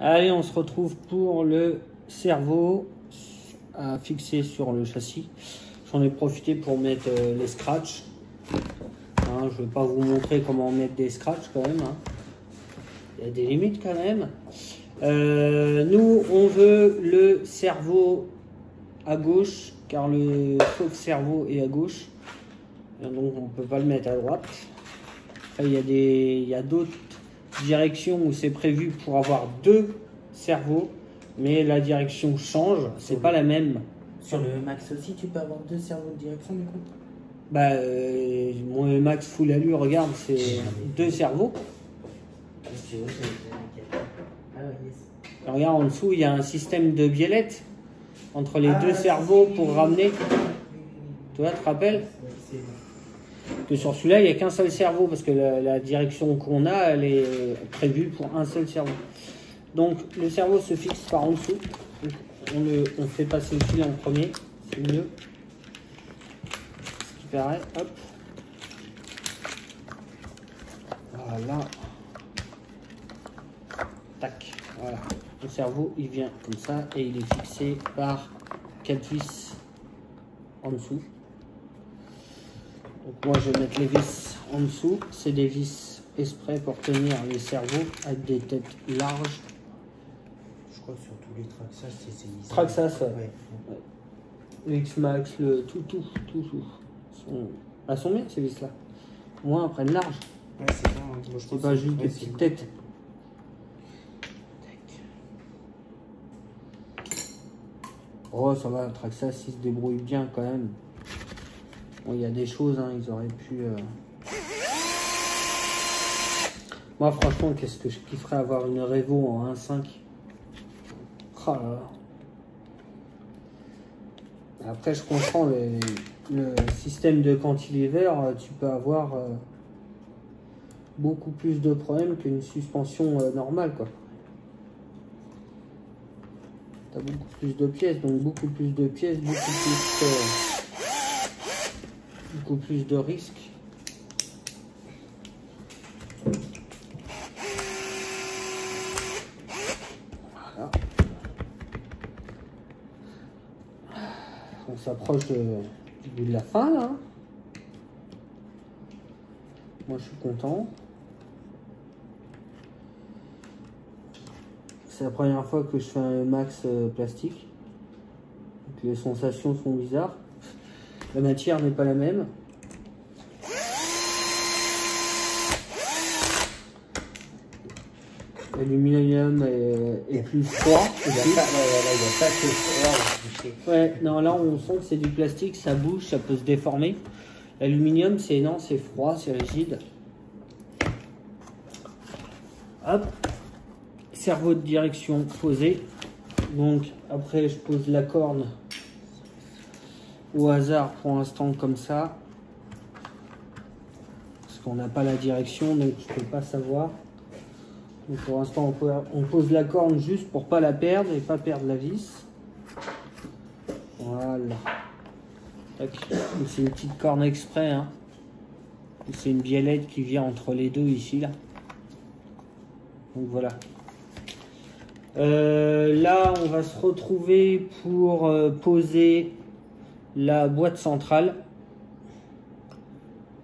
Allez, on se retrouve pour le cerveau à fixer sur le châssis. J'en ai profité pour mettre les scratchs. Hein, je ne vais pas vous montrer comment mettre des scratchs quand même. Hein. Il y a des limites quand même. Nous, on veut le cerveau à gauche, car le chauffe-cerveau est à gauche. Donc on ne peut pas le mettre à droite. Après, il y a d'autres directions où c'est prévu pour avoir deux cerveaux, mais la direction change, c'est pas la même. Sur le Max aussi, tu peux avoir deux cerveaux de direction du coup? Bah, mon Max Full Allure, regarde, c'est deux cerveaux. Ah ouais, yes. Regarde, en dessous, il y a un système de biellette entre les deux cerveaux pour ramener. Tu vois, tu te rappelles? Que sur celui-là, il n'y a qu'un seul cerveau, parce que la direction qu'on a, elle est prévue pour un seul cerveau. Donc, le cerveau se fixe par en dessous. On fait passer le fil en premier, c'est mieux. Ce qui paraît, hop. Voilà. Tac, voilà. Le cerveau, il vient comme ça, et il est fixé par 4 vis en dessous. Donc moi je vais mettre les vis en dessous, c'est des vis exprès pour tenir les cerveaux avec des têtes larges. Je crois que sur tous les Traxxas, c'est mis. Traxxas, ouais. Ouais. Le X-Max, le tout. Elles sont bien ces vis là. Au moins elles prennent large. Ouais, c'est ça. Hein. C'est pas juste des petites têtes. Oh ça va, le Traxxas il se débrouille bien quand même. Bon, il y a des choses, hein, ils auraient pu... Moi, franchement, qu'est-ce que je kifferais avoir une Revo en 1.5. Oh là là. Après, je comprends le système de cantilever, tu peux avoir beaucoup plus de problèmes qu'une suspension normale, quoi. T'as beaucoup plus de pièces, donc beaucoup plus de pièces, beaucoup plus de risques. Voilà. On s'approche du bout de la fin là. Moi je suis content. C'est la première fois que je fais un max plastique. Donc les sensations sont bizarres. La matière n'est pas la même. L'aluminium est plus froid. Il n'y a pas que froid. Ouais, non, là on sent que c'est du plastique, ça bouge, ça peut se déformer. L'aluminium, c'est non, c'est froid, c'est rigide. Hop. Cerveau de direction posé. Donc après, je pose la corne au hasard pour l'instant comme ça. Parce qu'on n'a pas la direction, donc je ne peux pas savoir. Donc pour l'instant, on pose la corne juste pour pas la perdre et pas perdre la vis. Voilà. C'est une petite corne exprès. Hein. C'est une biellette qui vient entre les deux ici. Là. Donc voilà. Là, on va se retrouver pour poser la boîte centrale,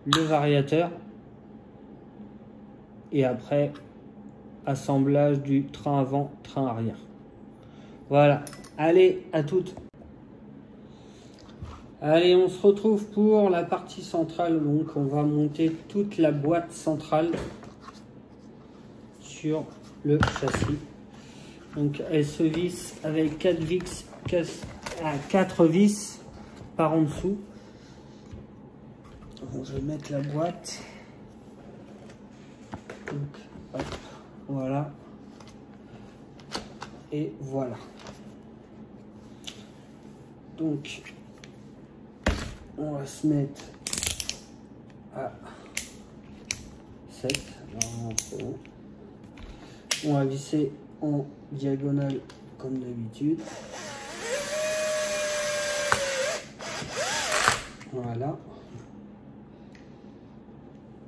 le variateur et après assemblage du train avant, train arrière. Voilà, allez, à toutes. Allez, on se retrouve pour la partie centrale. Donc, on va monter toute la boîte centrale sur le châssis. Donc, elle se visse avec 4 vis par en dessous. Bon, je vais mettre la boîte. Donc, hop, voilà. Et voilà. Donc, on va se mettre à 7. Non, c'est bon. On va visser en diagonale comme d'habitude. Voilà.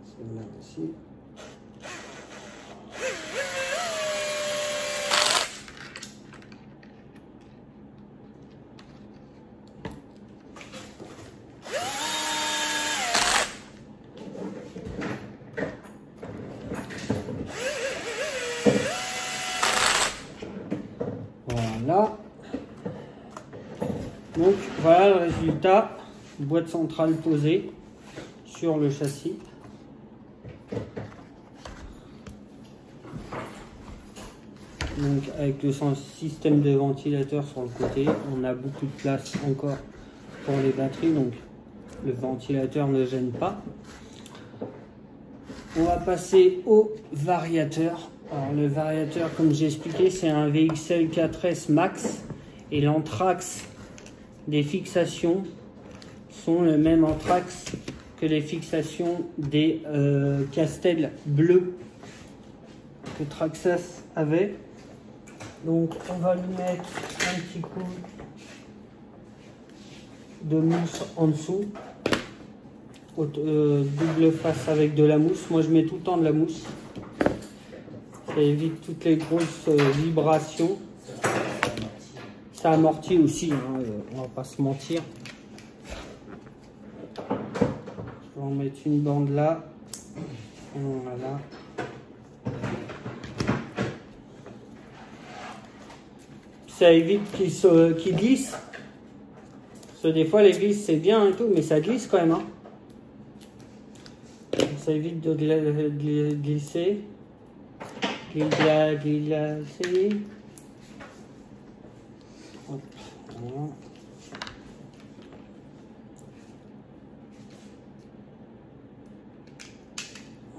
Celle-là aussi. Donc voilà le résultat, boîte centrale posée sur le châssis. Donc avec le système de ventilateur sur le côté, on a beaucoup de place encore pour les batteries, donc le ventilateur ne gêne pas. On va passer au variateur. Alors le variateur, comme j'ai expliqué, c'est un VXL 4S Max et l'anthrax des fixations sont le même anthrax que les fixations des Castel bleus que Traxxas avait. Donc on va lui mettre un petit coup de mousse en dessous, double face avec de la mousse. Moi je mets tout le temps de la mousse, ça évite toutes les grosses vibrations, ça amortit aussi, hein, on va pas se mentir. Je vais en mettre une bande là, voilà. Ça évite qu'il glisse. Parce que des fois les vis c'est bien et tout, mais ça glisse quand même. Hein. Ça évite de glisser. Glisser. Hop, voilà.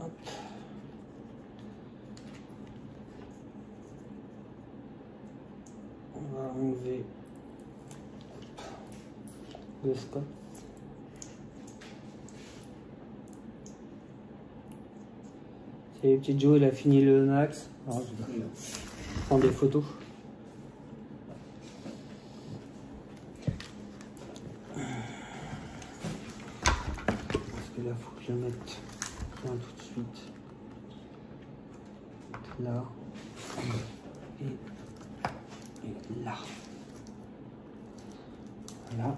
Hop. On va enlever le scotch. C'est le petit Joe, il a fini le max. Alors, je prends des photos. Parce que là, il faut que je le mette bien tout de suite. Là. Et là. Voilà.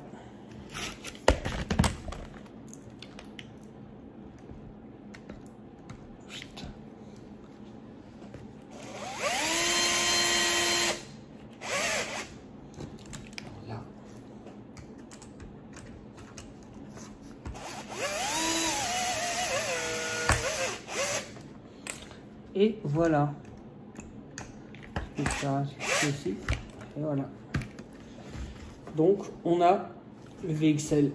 Voilà. Et voilà. Ici. Et voilà. Donc on a le VXL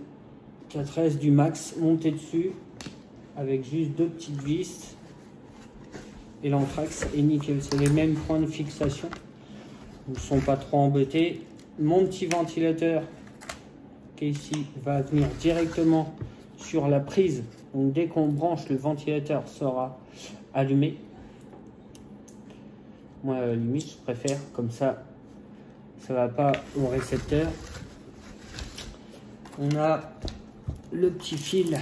4S du Max monté dessus avec juste deux petites vis et l'anthrax est nickel. C'est les mêmes points de fixation. Ils ne sont pas trop embêtés. Mon petit ventilateur qui est ici va venir directement sur la prise. Donc dès qu'on branche, le ventilateur sera allumé. Moi, à la limite, je préfère comme ça va pas au récepteur. On a le petit fil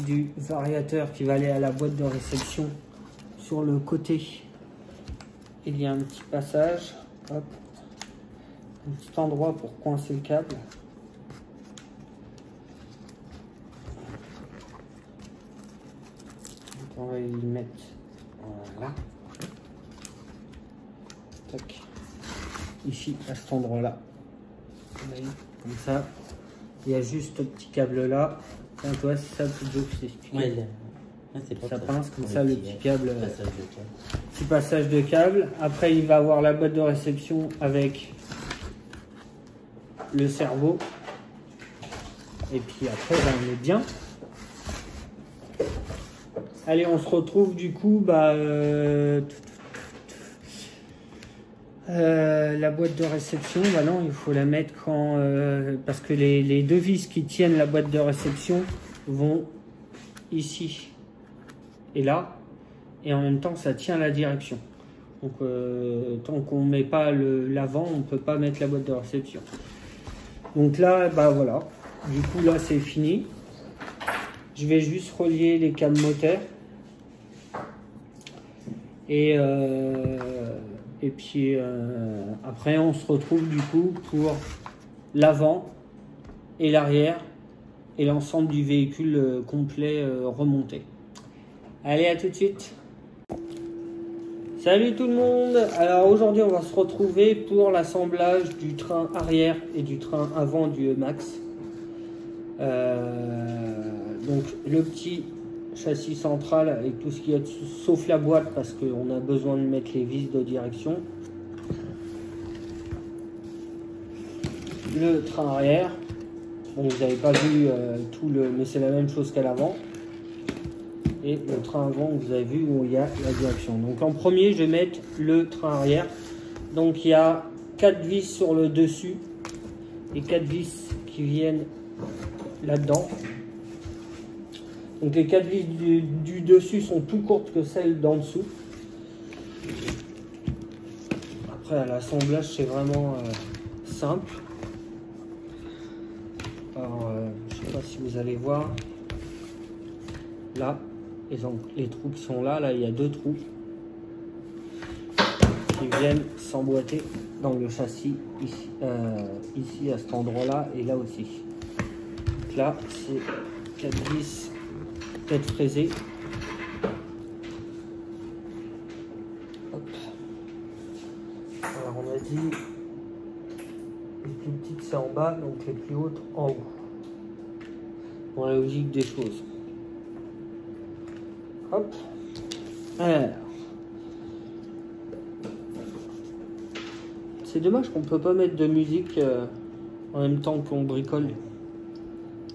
du variateur qui va aller à la boîte de réception. Sur le côté, il y a un petit passage, hop, un petit endroit pour coincer le câble. On va y mettre, voilà. Tac. Ici, à cet endroit-là. Comme ça. Il y a juste ce petit câble-là. Tiens, toi, c'est ça le petit jeu que je t'explique. Ouais, ça pince comme ça, le petit câble. Petit passage de câble. Après, il va avoir la boîte de réception avec le cerveau. Et puis après, on est bien. Allez, on se retrouve du coup, la boîte de réception, bah non, il faut la mettre quand... parce que les deux vis qui tiennent la boîte de réception vont ici et là, et en même temps, ça tient la direction. Donc, tant qu'on ne met pas l'avant, on ne peut pas mettre la boîte de réception. Donc là, bah voilà, du coup, là, c'est fini. Je vais juste relier les câbles moteurs. Et puis après on se retrouve du coup pour l'avant et l'arrière et l'ensemble du véhicule complet remonté. Allez, à tout de suite. Salut tout le monde. Alors aujourd'hui on va se retrouver pour l'assemblage du train arrière et du train avant du E-Max. Donc le petit châssis central avec tout ce qu'il y a dessus, sauf la boîte parce qu'on a besoin de mettre les vis de direction. Le train arrière. Bon, vous n'avez pas vu tout le... mais c'est la même chose qu'à l'avant. Et le train avant, vous avez vu où il y a la direction. Donc en premier, je vais mettre le train arrière. Donc il y a 4 vis sur le dessus et 4 vis qui viennent là-dedans. Donc les 4 vis du dessus sont plus courtes que celles d'en dessous. Après, à l'assemblage, c'est vraiment simple. Alors, je ne sais pas si vous allez voir. Là, les trous qui sont là, il y a 2 trous qui viennent s'emboîter dans le châssis ici, ici à cet endroit-là et là aussi. Donc là, c'est 4 vis tête fraisée. Hop. Alors on a dit les plus petites c'est en bas, donc les plus hautes en haut. Dans la logique des choses. Hop. Alors. C'est dommage qu'on peut pas mettre de musique en même temps qu'on bricole.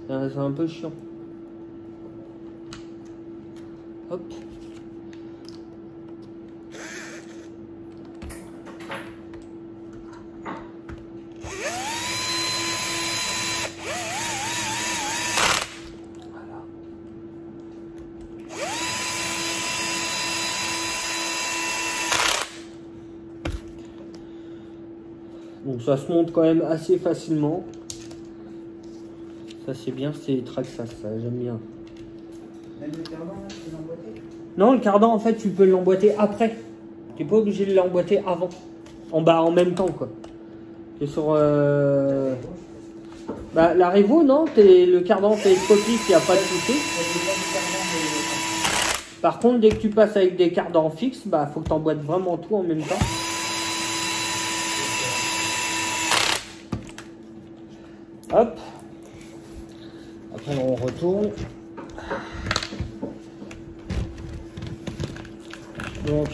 C'est un peu chiant. Hop. Donc ça se monte quand même assez facilement. Ça c'est bien, c'est Traxxas, ça j'aime bien. Même le cardan, là, tu peux l'emboîter? Non, le cardan en fait tu peux l'emboîter après. Tu n'es pas obligé de l'emboîter avant. En bas en même temps quoi. Tu es sur... Bah la Revo non, le cardan télescopique, il n'y a pas de souci. Par contre dès que tu passes avec des cardans fixes, bah faut que tu emboîtes vraiment tout en même temps. Hop. Après on retourne. Donc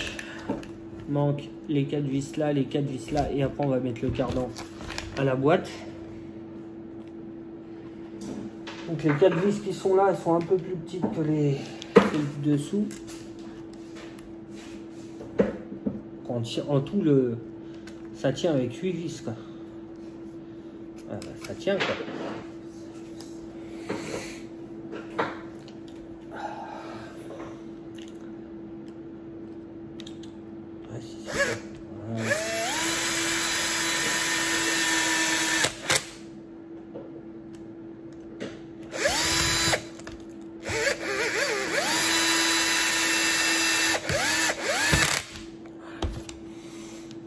manque les 4 vis là, les 4 vis là et après on va mettre le cardan à la boîte. Donc les 4 vis qui sont là, elles sont un peu plus petites que les dessous. En tout ça tient avec 8 vis quoi. Ça tient quoi. Ouais, si, c'est ça. Voilà.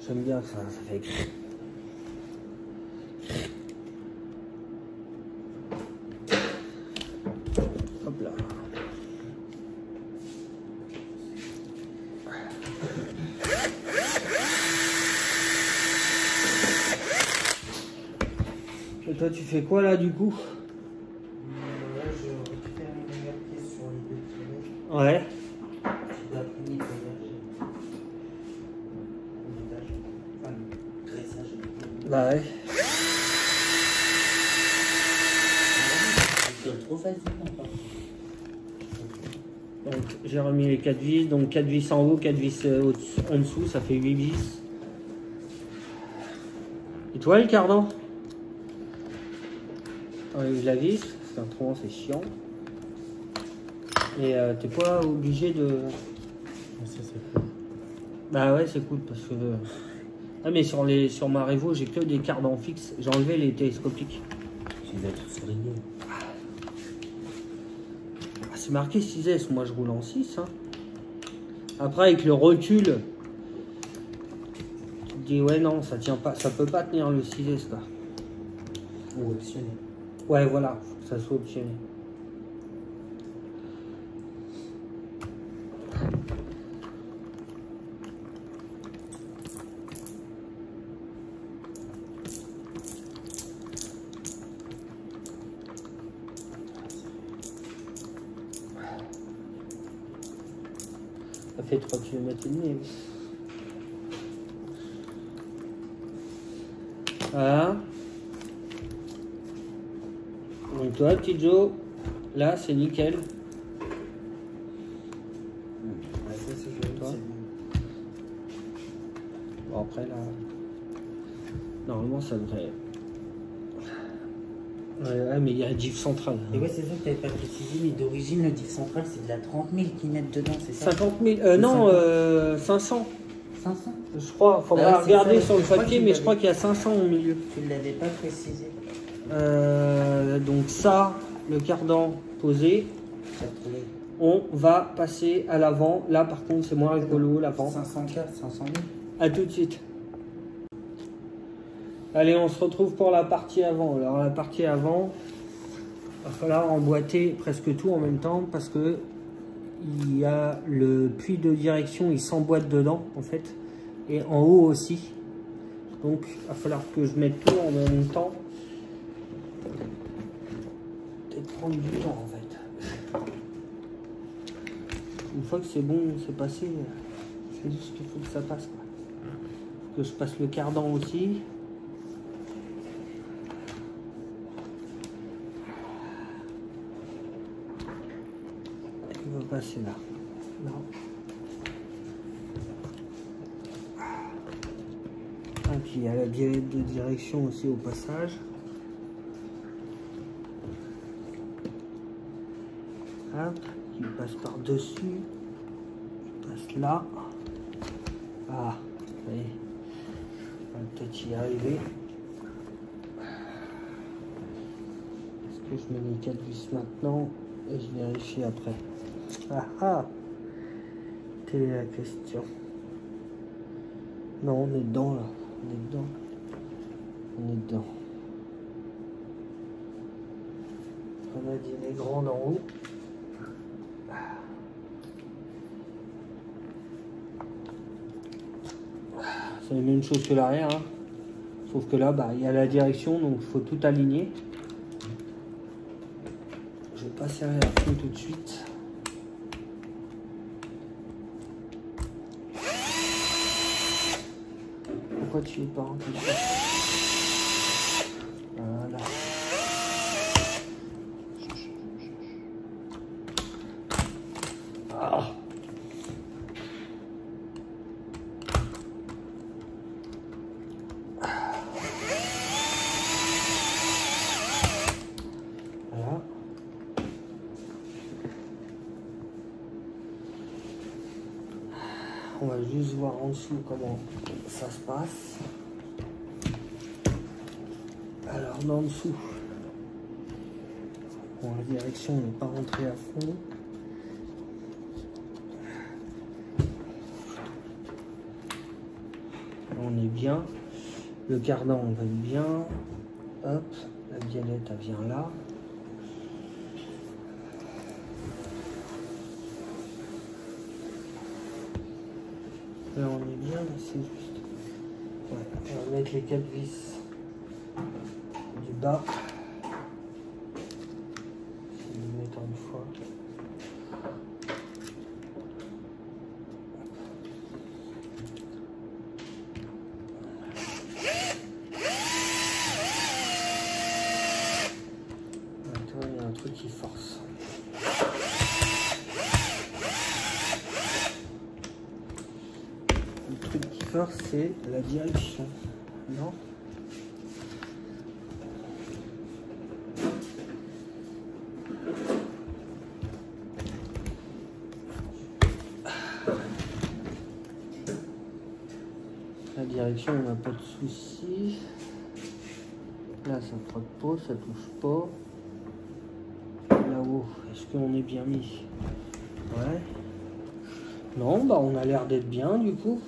J'aime bien que ça fait écrit. Hop là. Et toi tu fais quoi là du coup? Là je récupère une dernière pièce sur les 2 kilomètres. Ouais. Je dois finir le montage. Enfin, le dressage. Bah ouais. C'est trop facilement. Donc j'ai remis les 4 vis, donc 4 vis en haut, 4 vis en dessous, ça fait 8 vis. Et toi le cardan? Enlève la vis, parce qu'autrement c'est chiant. Et t'es pas obligé de... Ça c'est cool. Bah ouais c'est cool parce que... Ah mais sur ma Revo j'ai que des cardans fixes, j'ai enlevé les télescopiques. Tu les as tous alignés. Ah, c'est marqué 6S, moi je roule en 6. Hein. Après avec le recul, tu te dis ouais non ça tient pas, ça peut pas tenir le 6S là. Ou optionné. Ouais voilà, faut que ça soit optionné. Ça fait 3 km et demi. Voilà. Donc toi, petit Joe, là c'est nickel. Ouais, ça c'est joli, Toi. c'est bon. Bon après là, normalement ça devrait. Ouais, mais il y a un diff central. Et ouais, c'est ça que tu n'avais pas précisé, mais d'origine, le diff central, c'est de la 30 000 qui mettent dedans, c'est ça? 50 000, non, 500. 500? Je crois, il faudra Ah ouais, c'est regarder ça, sur le je crois papier, qu'il mais je l'avait. crois qu'il y a 500 au milieu. Tu ne l'avais pas précisé. Donc ça, le cardan posé, J'ai retrouvé. on va passer à l'avant. Là par contre c'est moins rigolo l'avant. 504, 500 000. À tout de suite. Allez, on se retrouve pour la partie avant. Alors la partie avant, il va falloir emboîter presque tout en même temps parce que il y a le puits de direction, il s'emboîte dedans en fait, et en haut aussi. Donc il va falloir que je mette tout en même temps. Peut-être prendre du temps en fait. Une fois que c'est bon, c'est passé, c'est juste qu'il faut que ça passe, quoi. Que je passe le cardan aussi. Il va passer là. Non. Et puis il y a la biellette de direction aussi au passage. Hop, qui passe par-dessus. Je passe là. Ah, allez. On va peut-être y arriver. Est-ce que je mets les 4 vis maintenant et je vérifie après? Ah ah! Quelle est la question? Non, on est dedans là. On est dedans. On est dedans. On a dit les grandes en haut. C'est la même chose que l'arrière, hein. Sauf que là, bah, il y a la direction, donc il faut tout aligner. Je vais pas serrer à fond tout de suite. Pourquoi tu es pas rentré dedans? Voilà. Ah. Voilà. On va juste voir en dessous comment ça se passe. Alors, en dessous, bon, la direction n'est pas rentrée à fond. Là, on est bien. Le cardan, on va être bien. Hop, la biellette, elle vient là. Là, on est bien, mais c'est juste. Ouais, on va mettre les 4 vis du bas. Je vais les mettre une fois. Attends, il y a un truc qui force. Le truc qui force, c'est la direction. Non ? La direction, on n'a pas de souci. Là, ça frotte pas, ça touche pas. Là-haut, est-ce qu'on est bien mis? Ouais. Non, bah on a l'air d'être bien du coup.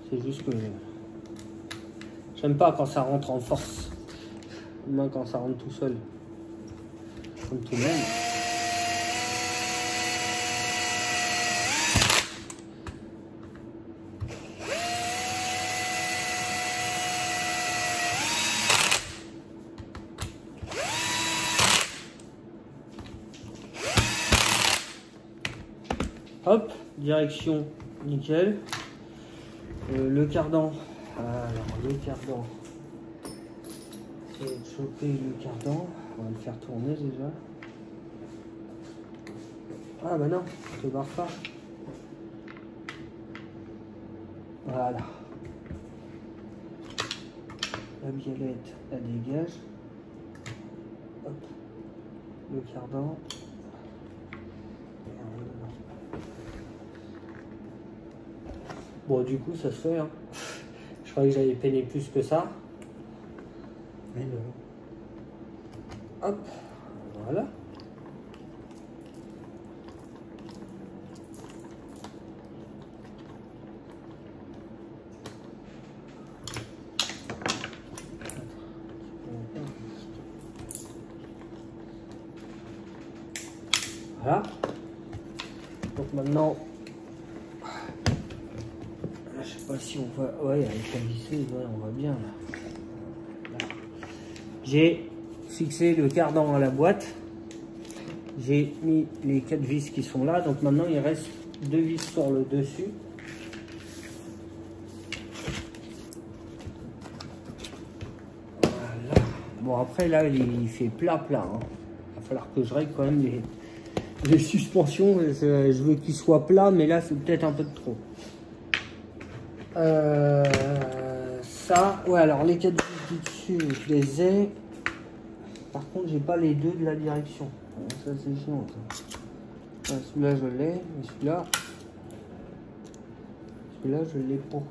C'est juste que j'aime pas quand ça rentre en force. Moi quand ça rentre tout seul. Comme tout le monde. Hop, direction nickel. Le cardan, alors le cardan, c'est de choper le cardan, on va le faire tourner déjà. Ah bah non, je te barre pas. Voilà. La biellette, elle dégage. Hop, le cardan. Bon, du coup, ça se fait. Hein. Je croyais que j'avais peiné plus que ça. Mais non. Hop, voilà. Voilà. Donc maintenant, je sais pas si on va, ouais, avec la visseuse, ouais, on va bien là. J'ai fixé le cardan à la boîte. J'ai mis les 4 vis qui sont là. Donc maintenant il reste 2 vis sur le dessus. Voilà. Bon après là il fait plat. Hein. Il va falloir que je règle quand même les suspensions. Je veux qu'il soit plat, mais là c'est peut-être un peu de trop. Ça, ouais, alors les 4 vis du dessus, je les ai. Par contre, j'ai pas les 2 de la direction. Alors, ça, c'est chiant. Celui-là, je l'ai, mais celui-là, je l'ai pas.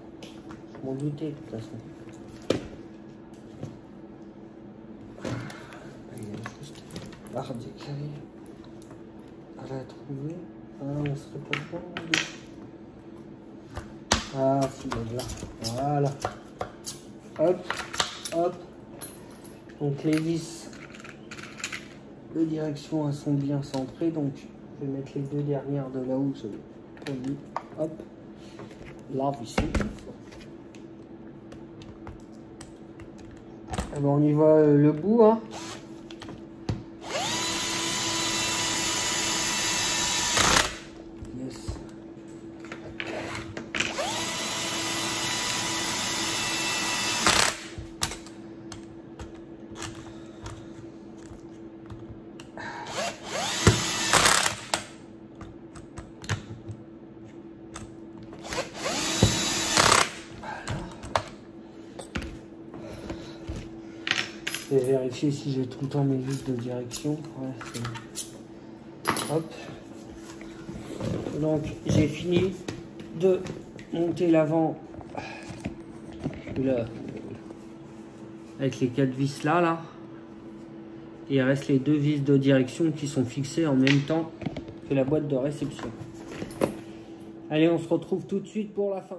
Je m'en doutais, de toute façon. Il y a juste à redécaler. À la trouver. Ah, on serait pas bon. Ah, celui-là. Voilà. Hop, hop. Donc les vis de direction elles sont bien centrées, donc je vais mettre les 2 dernières de là où j'ai mis. Hop, là ici. Et ben on y va le bout. Hein. Yes. Je vais vérifier si j'ai tout le temps mes vis de direction. Ouais, hop. Donc j'ai fini de monter l'avant avec les 4 vis là. Et il reste les 2 vis de direction qui sont fixées en même temps que la boîte de réception. Allez, on se retrouve tout de suite pour la fin.